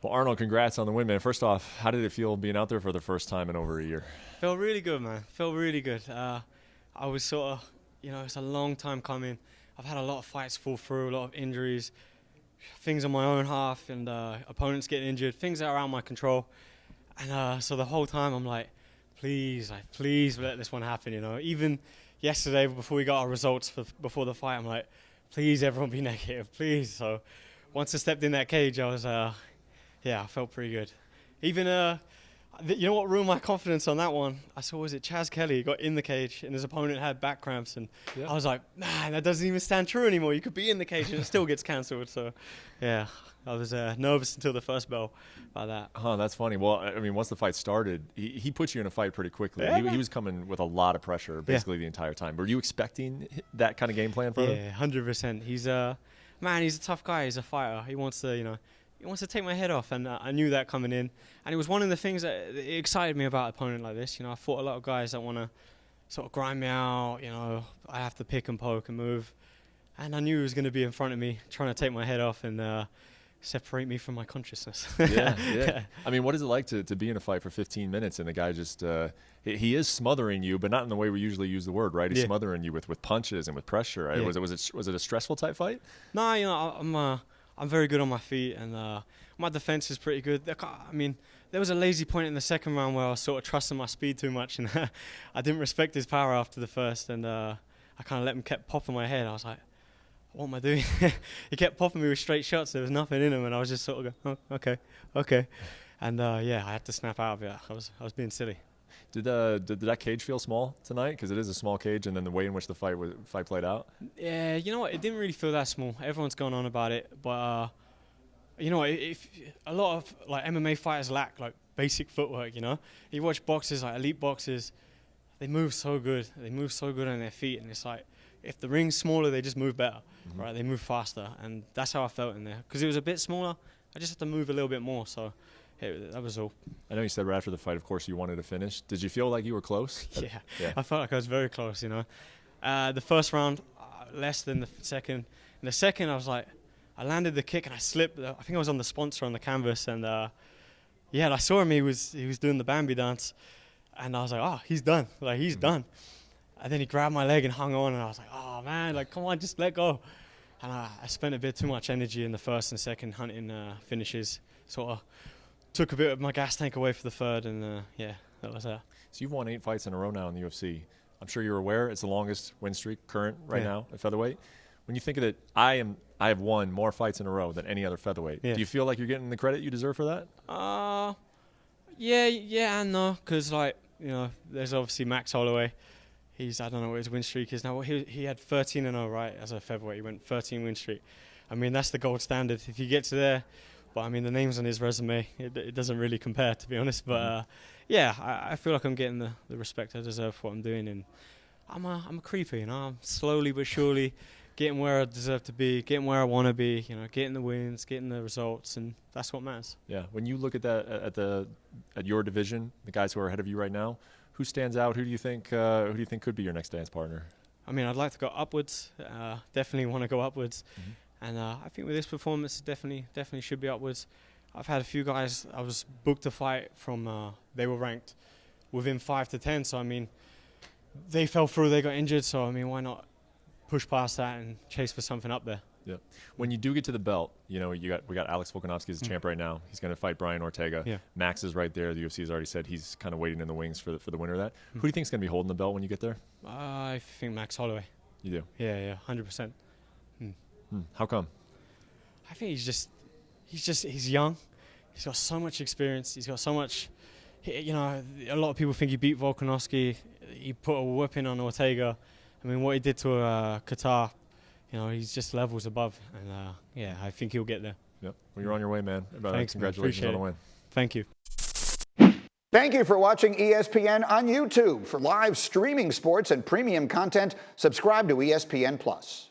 Well, Arnold, congrats on the win, man. First off, how did it feel being out there for the first time in over a year? Felt really good, man. Felt really good. I was sort of, it's a long time coming. I've had a lot of fights fall through, a lot of injuries, things on my own half, and opponents getting injured, things that are out of my control. And so the whole time I'm like, please let this one happen, Even yesterday, before we got our results before the fight, I'm like, please, everyone be negative, please. So once I stepped in that cage, I was, I felt pretty good. Even, you know what ruined my confidence on that one? I saw, was it Chaz Kelly got in the cage and his opponent had back cramps, and I was like, man, that doesn't even stand true anymore. You could be in the cage and it still gets cancelled. So, yeah, I was nervous until the first bell by that. Huh, that's funny. Well, I mean, once the fight started, he put you in a fight pretty quickly. Yeah. He was coming with a lot of pressure basically the entire time. Were you expecting that kind of game plan for him? Yeah, 100%. He's he's a tough guy. He's a fighter. He wants to, he wants to take my head off, and I knew that coming in. And it was one of the things that excited me about an opponent like this. I fought a lot of guys that want to sort of grind me out. I have to pick and poke and move. And I knew he was going to be in front of me, trying to take my head off and separate me from my consciousness. Yeah. I mean, what is it like to be in a fight for 15 minutes and the guy just he is smothering you, but not in the way we usually use the word, right? He's smothering you with punches and with pressure. Right? Yeah. Was it a stressful type fight? No, I'm very good on my feet, and my defense is pretty good. I mean, there was a lazy point in the second round where I was sort of trusting my speed too much, and I didn't respect his power after the first, and I kind of let him keep popping my head. I was like, what am I doing? He kept popping me with straight shots. There was nothing in him, and I was just sort of going, oh, okay. And I had to snap out of it. I was being silly. Did that cage feel small tonight? Because it is a small cage, and then the way in which the fight played out. Yeah, you know what? It didn't really feel that small. Everyone's gone on about it, but you know what? If a lot of like MMA fighters lack like basic footwork, You watch boxers, like elite boxers, they move so good. They move so good on their feet, and it's like if the ring's smaller, they just move better, right? They move faster, and that's how I felt in there. Because it was a bit smaller, I just had to move a little bit more. So. That was all. I know you said right after the fight, of course, you wanted to finish. Did you feel like you were close? Yeah. I felt like I was very close, The first round, less than the second. In the second, I landed the kick and I slipped. I think I was on the sponsor on the canvas, and and I saw him. He was doing the Bambi dance, and I was like, oh, he's done. Like he's done. And then he grabbed my leg and hung on, and I was like, oh man, like come on, just let go. And I spent a bit too much energy in the first and second hunting finishes, sort of. Took a bit of my gas tank away for the third, and that was that. So you've won 8 fights in a row now in the UFC. I'm sure you're aware it's the longest win streak current right now at featherweight. When you think of it, I have won more fights in a row than any other featherweight. Yeah. Do you feel like you're getting the credit you deserve for that? Yeah and no, because there's obviously Max Holloway. I don't know what his win streak is now. Well, he had 13-0, right, as a featherweight. He went 13 win streak. I mean, that's the gold standard. If you get to there. But I mean, the names on his resume, it doesn't really compare, to be honest. But I feel like I'm getting the respect I deserve for what I'm doing, and I'm a creeper, I'm slowly but surely getting where I deserve to be, getting where I want to be, getting the wins, getting the results, and that's what matters. Yeah. When you look at that at your division, the guys who are ahead of you right now, who stands out? Who do you think could be your next dance partner? I mean, I'd like to go upwards. Definitely want to go upwards. And I think with this performance, definitely should be upwards. I've had a few guys I was booked to fight from, they were ranked within 5 to 10. So, I mean, they fell through, they got injured. So, I mean, why not push past that and chase for something up there? Yeah. When you do get to the belt, we got Alex Volkanovski as a champ right now. He's going to fight Brian Ortega. Yeah. Max is right there. The UFC has already said he's kind of waiting in the wings for the winner of that. Who do you think is going to be holding the belt when you get there? I think Max Holloway. You do? Yeah, 100%. How come? I think he's young. He's got so much experience. He's got so much, a lot of people think he beat Volkanovski. He put a whipping on Ortega. I mean, what he did to Qatar, he's just levels above. And I think he'll get there. Yep. Well, you're on your way, man. Thanks, congratulations on the win. Thank you. Thank you for watching ESPN on YouTube. For live streaming sports and premium content, subscribe to ESPN+.